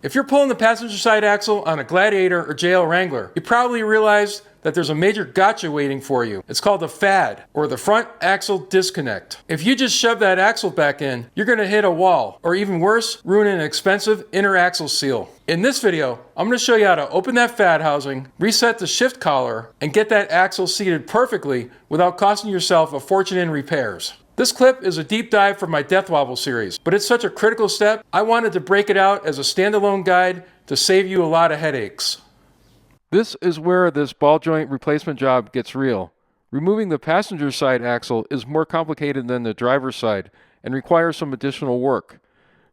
If you're pulling the passenger side axle on a Gladiator or JL Wrangler, you probably realized that there's a major gotcha waiting for you. It's called the FAD, or the front axle disconnect. If you just shove that axle back in, you're gonna hit a wall, or even worse, ruin an expensive inner axle seal. In this video, I'm gonna show you how to open that FAD housing, reset the shift collar, and get that axle seated perfectly without costing yourself a fortune in repairs. This clip is a deep dive from my Death Wobble series, but it's such a critical step, I wanted to break it out as a standalone guide to save you a lot of headaches. This is where this ball joint replacement job gets real. Removing the passenger side axle is more complicated than the driver's side and requires some additional work.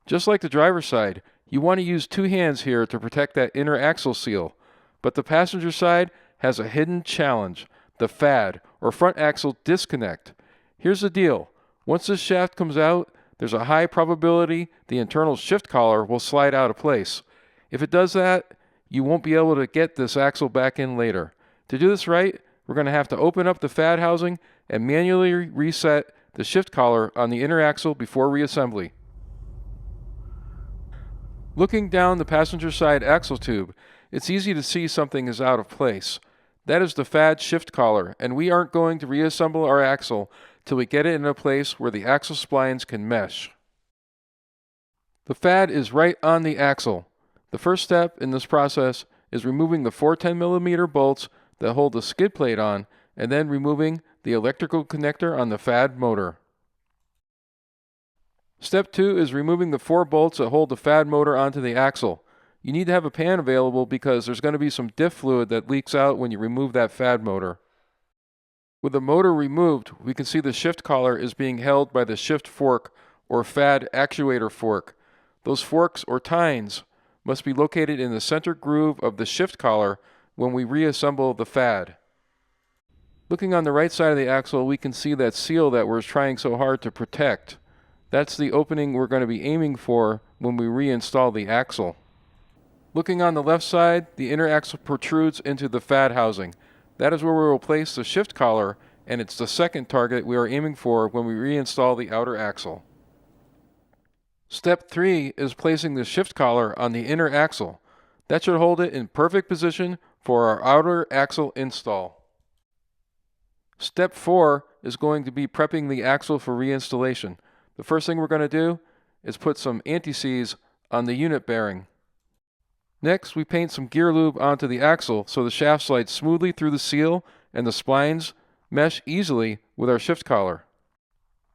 Just like the driver's side, you want to use two hands here to protect that inner axle seal, but the passenger side has a hidden challenge, the FAD, or front axle disconnect. Here's the deal. Once this shaft comes out, there's a high probability the internal shift collar will slide out of place. If it does that, you won't be able to get this axle back in later. To do this right, we're going to have to open up the FAD housing and manually reset the shift collar on the inner axle before reassembly. Looking down the passenger side axle tube, it's easy to see something is out of place. That is the FAD shift collar, and we aren't going to reassemble our axle till we get it in a place where the axle splines can mesh. The FAD is right on the axle. The first step in this process is removing the 4 10mm bolts that hold the skid plate on, and then removing the electrical connector on the FAD motor. Step 2 is removing the 4 bolts that hold the FAD motor onto the axle. You need to have a pan available because there's going to be some diff fluid that leaks out when you remove that FAD motor. With the motor removed, we can see the shift collar is being held by the shift fork or FAD actuator fork. Those forks or tines must be located in the center groove of the shift collar when we reassemble the FAD. Looking on the right side of the axle, we can see that seal that we're trying so hard to protect. That's the opening we're going to be aiming for when we reinstall the axle. Looking on the left side, the inner axle protrudes into the FAD housing. That is where we will place the shift collar, and it's the second target we are aiming for when we reinstall the outer axle. Step 3 is placing the shift collar on the inner axle. That should hold it in perfect position for our outer axle install. Step 4 is going to be prepping the axle for reinstallation. The first thing we're going to do is put some anti-seize on the unit bearing. Next, we paint some gear lube onto the axle so the shaft slides smoothly through the seal and the splines mesh easily with our shift collar.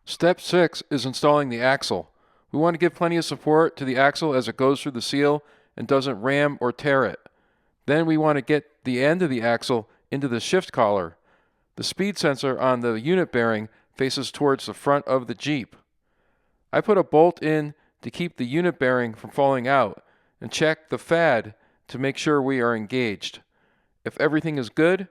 Step 6 is installing the axle. We want to give plenty of support to the axle as it goes through the seal and doesn't ram or tear it. Then we want to get the end of the axle into the shift collar. The speed sensor on the unit bearing faces towards the front of the Jeep. I put a bolt in to keep the unit bearing from falling out, and check the FAD to make sure we are engaged. If everything is good,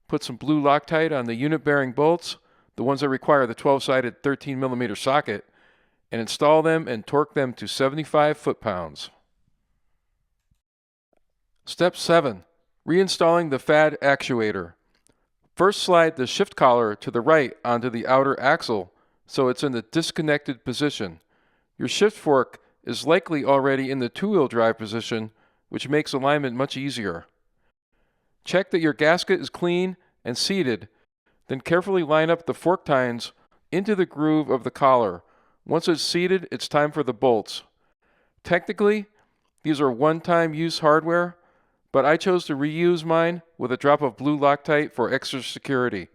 put some blue Loctite on the unit bearing bolts, the ones that require the 12-sided 13mm socket, and install them and torque them to 75 foot-pounds. Step 7. Reinstalling the FAD actuator. First, slide the shift collar to the right onto the outer axle so it's in the disconnected position. Your shift fork is likely already in the two-wheel drive position, which makes alignment much easier. Check that your gasket is clean and seated, then carefully line up the fork tines into the groove of the collar. Once it's seated, it's time for the bolts. Technically, these are one-time use hardware, but I chose to reuse mine with a drop of blue Loctite for extra security.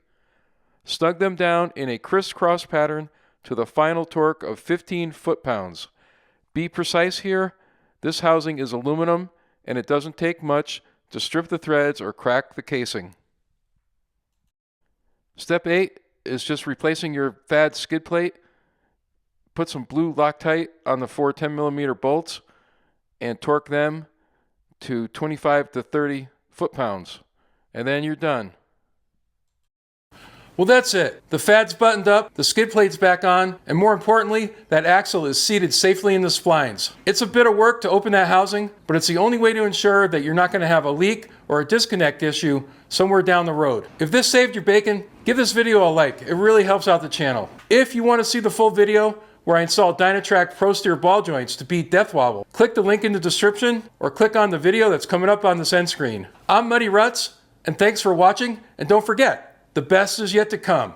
Snug them down in a crisscross pattern to the final torque of 15 foot-pounds. Be precise here, this housing is aluminum and it doesn't take much to strip the threads or crack the casing. Step 8 is just replacing your FAD skid plate. Put some blue Loctite on the 4 10mm bolts and torque them to 25 to 30 foot-pounds, and then you're done. Well, that's it. The FAD's buttoned up, the skid plate's back on, and more importantly, that axle is seated safely in the splines. It's a bit of work to open that housing, but it's the only way to ensure that you're not going to have a leak or a disconnect issue somewhere down the road. If this saved your bacon, give this video a like. It really helps out the channel. If you want to see the full video, where I installed Dynatrac ProSteer ball joints to beat Death Wobble. Click the link in the description or click on the video that's coming up on this end screen. I'm Muddy Rutz, and thanks for watching, and don't forget, the best is yet to come.